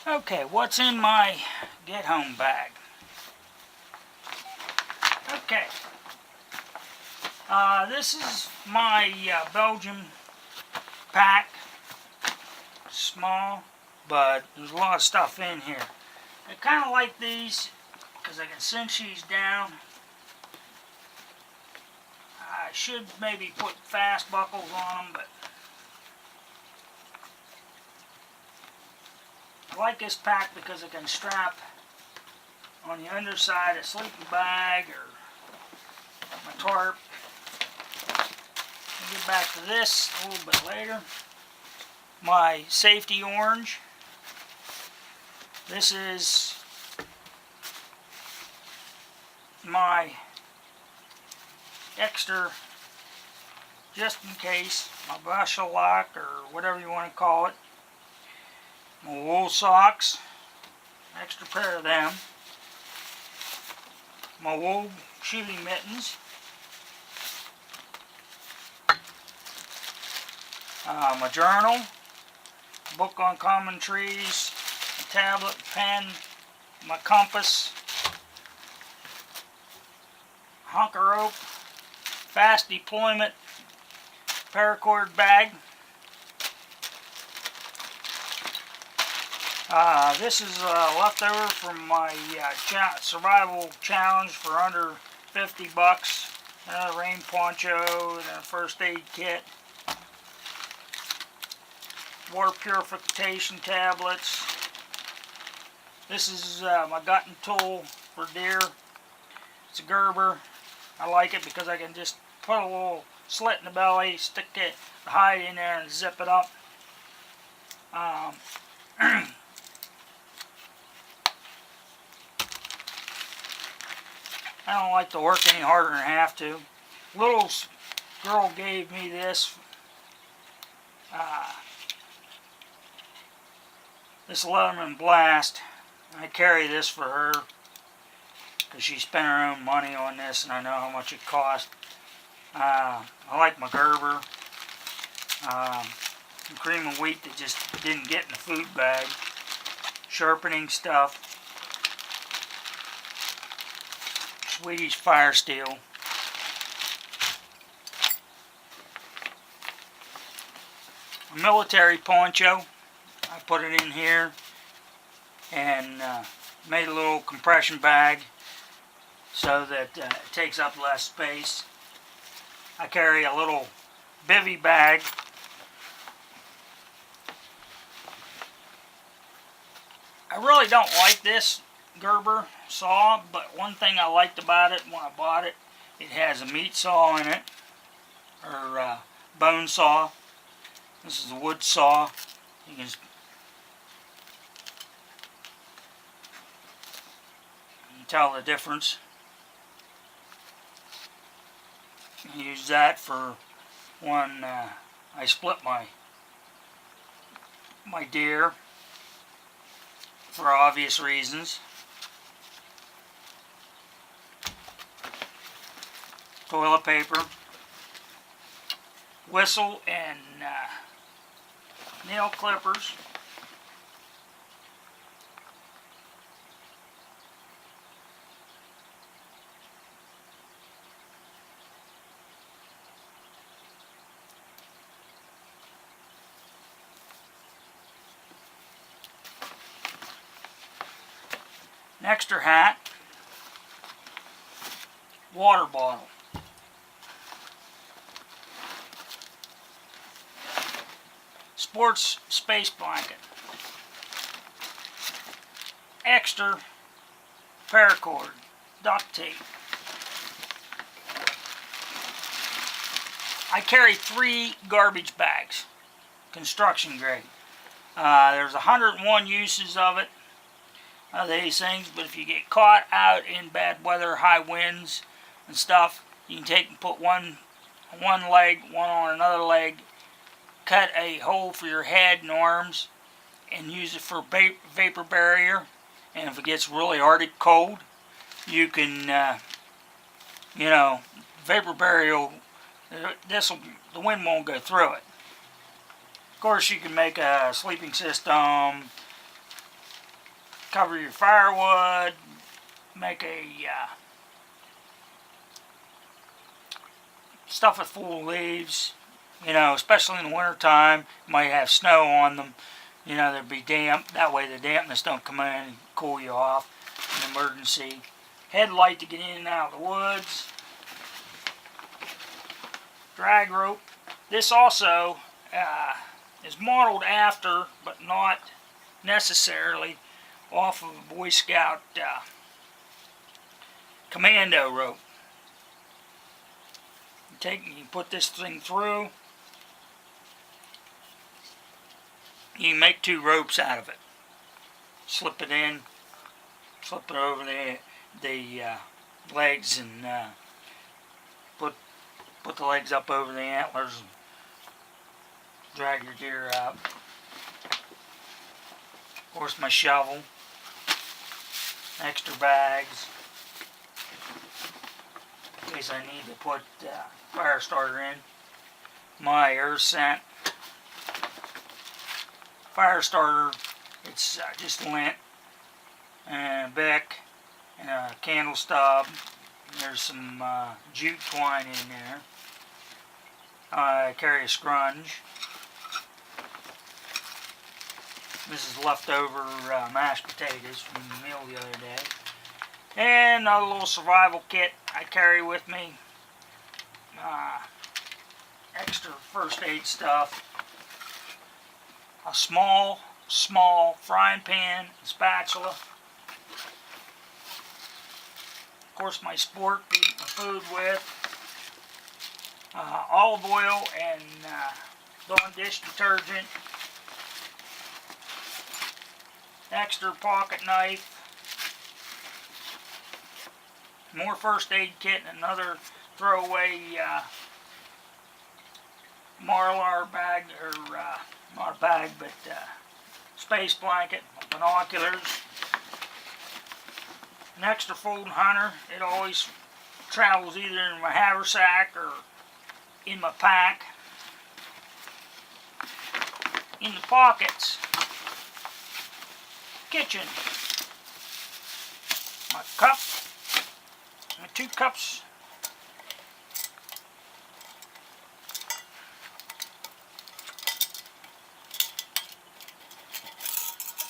Okay, what's in my get home bag? Okay, this is my Belgian pack. Small, but there's a lot of stuff in here. I kind of like these because I can cinch these down. I should maybe put fast buckles on them, but I like this pack because I can strap on the underside a sleeping bag or my tarp. I'll get back to this a little bit later. My safety orange. This is my extra, just in case, my bushel lock or whatever you want to call it. My wool socks, extra pair of them. My wool shooting mittens. My journal, book on common trees, a tablet, pen, my compass, hunk of rope, fast deployment paracord bag. This is leftover from my survival challenge for under 50 bucks. Another rain poncho and a first aid kit. Water purification tablets. This is my gutting tool for deer. It's a Gerber. I like it because I can just put a little slit in the belly, stick the hide in there and zip it up. I don't like to work any harder than I have to. Little girl gave me this. This Leatherman Blast. I carry this for her because she spent her own money on this and I know how much it cost. I like my Gerber. Some cream of wheat that just didn't get in the food bag. Sharpening stuff. Swedish Fire Steel. A military poncho. I put it in here and made a little compression bag so that it takes up less space. I carry a little bivy bag. I really don't like this Gerber saw, but one thing I liked about it when I bought it, it has a meat saw in it, or bone saw. This is a wood saw. You can tell the difference. I use that for when I split my deer for obvious reasons. Toilet paper, whistle, and nail clippers. An extra hat, water bottle. Sports space blanket. Extra paracord, duct tape. I carry 3 garbage bags, construction grade. There's 101 uses of it, these things, but if you get caught out in bad weather, high winds and stuff, you can take and put one on one leg, one on another leg, cut a hole for your head and arms, and use it for vapor barrier. And if it gets really Arctic cold, you can, vapor barrier. The wind won't go through it. Of course, you can make a sleeping system, cover your firewood, make a stuff it full of leaves, you know, especially in the winter time. Might have snow on them, you know, they'd be damp. That way the dampness don't come in and cool you off in an emergency. Headlight to get in and out of the woods. Drag rope. This also is modeled after, but not necessarily, off of a Boy Scout commando rope. You put this thing through. You can make 2 ropes out of it. Slip it in, slip it over the legs, and put the legs up over the antlers and drag your deer out. Of course, my shovel, extra bags in case I need to put fire starter in. My air scent fire starter, it's just lint and a bic and a candle stub. There's some jute twine in there. I carry a scrunch. This is leftover mashed potatoes from the meal the other day. And a little survival kit I carry with me. Extra first aid stuff. A small frying pan and spatula. Of course, my sport to eat my food with. Olive oil and Dawn dish detergent. Extra pocket knife. More first aid kit and another throwaway Marlar bag, or not a bag, but space blanket, binoculars. An extra folding hunter. It always travels either in my haversack or in my pack. In the pockets, kitchen, my cup, my 2 cups,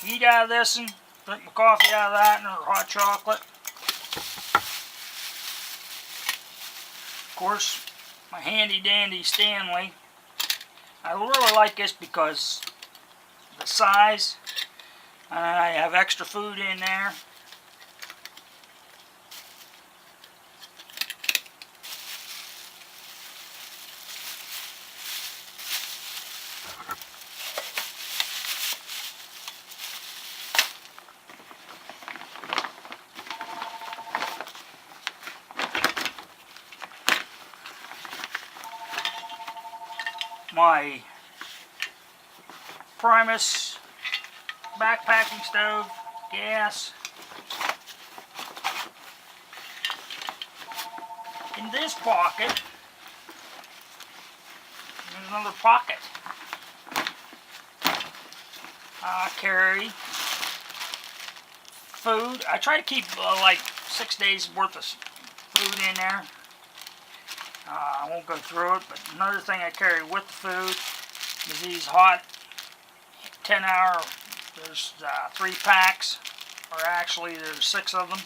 eat out of this and drink my coffee out of that, and hot chocolate. Of course, my handy dandy Stanley. I really like this because the size. I have extra food in there. My Primus backpacking stove, gas. In this pocket, there's another pocket. I carry food. I try to keep like 6 days worth of food in there. I won't go through it, but another thing I carry with the food is these hot 10-hour, there's 3 packs, or actually there's 6 of them.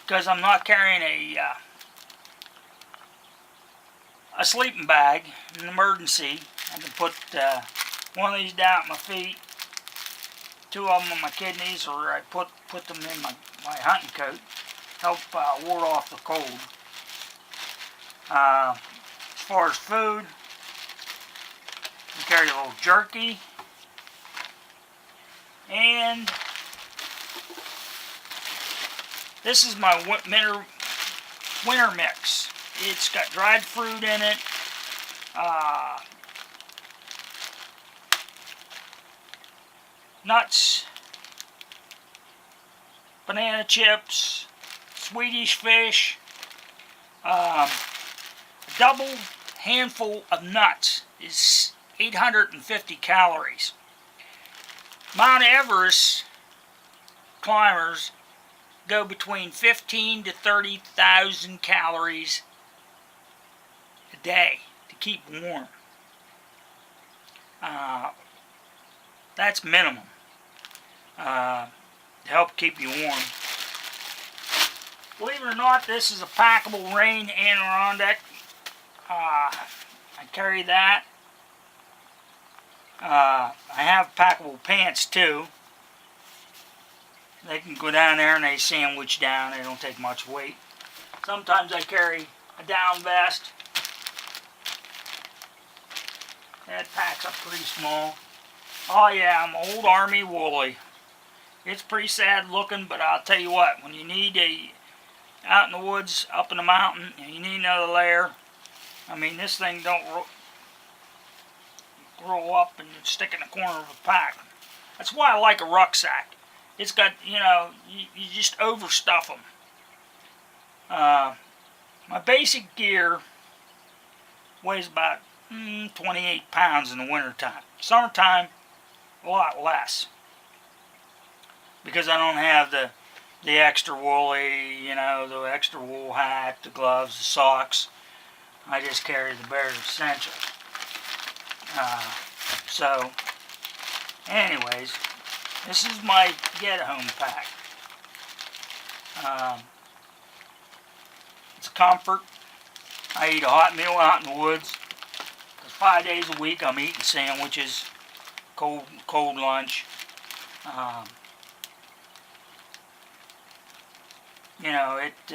Because I'm not carrying a sleeping bag in an emergency. I can put one of these down at my feet, 2 of them on my kidneys, or I put them in my hunting coat. Help ward off the cold. As far as food, I carry a little jerky, and this is my winter mix. It's got dried fruit in it, nuts, banana chips, Swedish fish, a double handful of nuts is 850 calories. Mount Everest climbers go between 15 to 30,000 calories a day to keep warm. That's minimum to help keep you warm. Believe it or not, this is a packable rain anorak. I carry that. I have packable pants too. They can go down there and they sandwich down. They don't take much weight. Sometimes I carry a down vest. That packs up pretty small. Oh yeah, I'm old Army woolly. It's pretty sad looking, but I'll tell you what, when you need out in the woods, up in the mountain, and you need another layer, I mean, this thing don't roll up and stick in the corner of a pack. That's why I like a rucksack. It's got, you know, you just overstuff them. My basic gear weighs about 28 pounds in the wintertime. Summertime, a lot less. Because I don't have the extra woolly, you know, the extra wool hat, the gloves, the socks. I just carry the bare essentials. So, anyways, this is my get-home pack. It's a comfort. I eat a hot meal out in the woods. 'Cause 5 days a week I'm eating sandwiches, cold lunch. You know, it's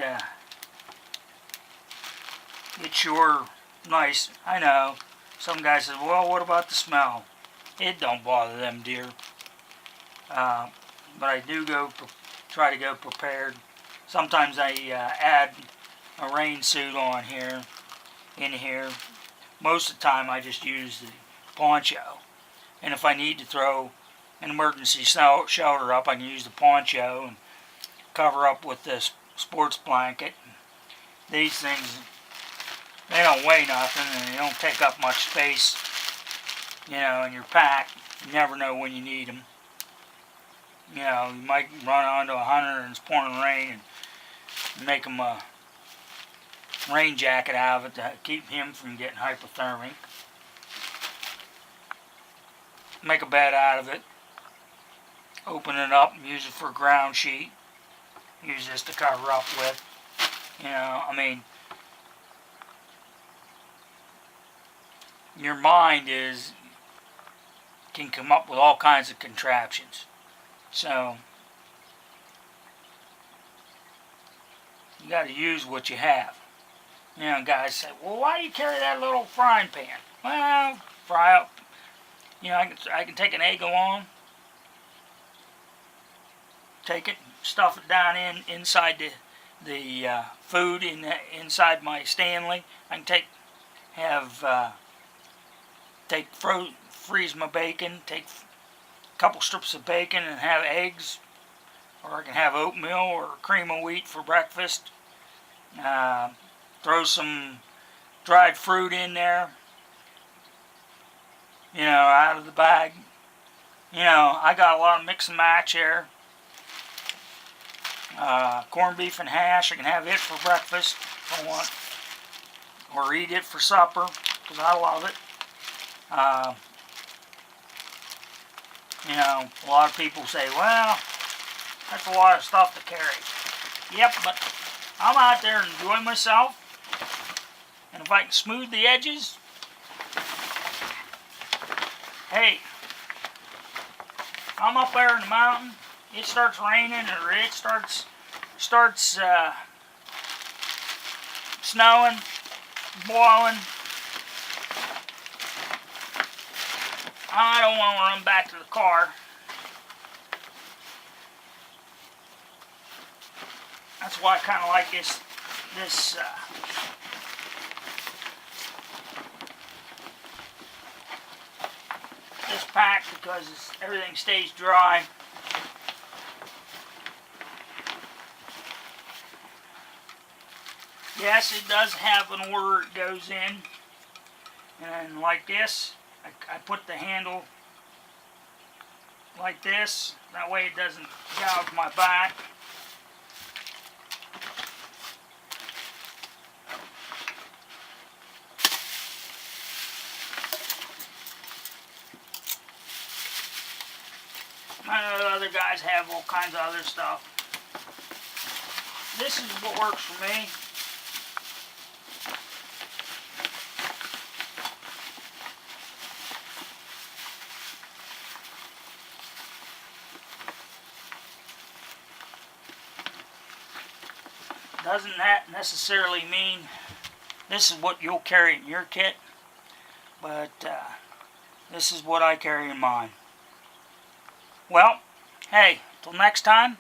sure nice. I know. Some guy says, well, what about the smell? It don't bother them deer. But I do try to go prepared. Sometimes I add a rain suit on in here. Most of the time I just use the poncho. And if I need to throw an emergency shelter up, I can use the poncho and cover up with this sports blanket. These things, they don't weigh nothing and they don't take up much space, you know, in your pack. You never know when you need them. You know, you might run onto a hunter and it's pouring rain and make him a rain jacket out of it to keep him from getting hypothermic. Make a bed out of it. Open it up and use it for a ground sheet. Use this to cover up with. You know, I mean, your mind can come up with all kinds of contraptions. So, you got to use what you have. You know, guys say, well, why do you carry that little frying pan? Well, fry up. You know, I can take an egg along, take it, stuff it down inside the food inside my Stanley. I can freeze my bacon, take a couple strips of bacon and have eggs, or I can have oatmeal or cream of wheat for breakfast. Throw some dried fruit in there, you know, out of the bag. You know, I got a lot of mix and match here. Corned beef and hash, I can have it for breakfast if I want, or eat it for supper, because I love it. You know, a lot of people say, well, that's a lot of stuff to carry. Yep, but I'm out there and enjoying myself, and if I can smooth the edges, hey, I'm up there in the mountain, it starts raining or it starts snowing, boiling, I don't want to run back to the car. That's why I kind of like this pack, because everything stays dry. Yes, it does have an order it goes in, and like this, I put the handle like this. That way it doesn't gouge my back. I know other guys have all kinds of other stuff. This is what works for me. Doesn't that necessarily mean this is what you'll carry in your kit, but this is what I carry in mine. Well, hey, till next time,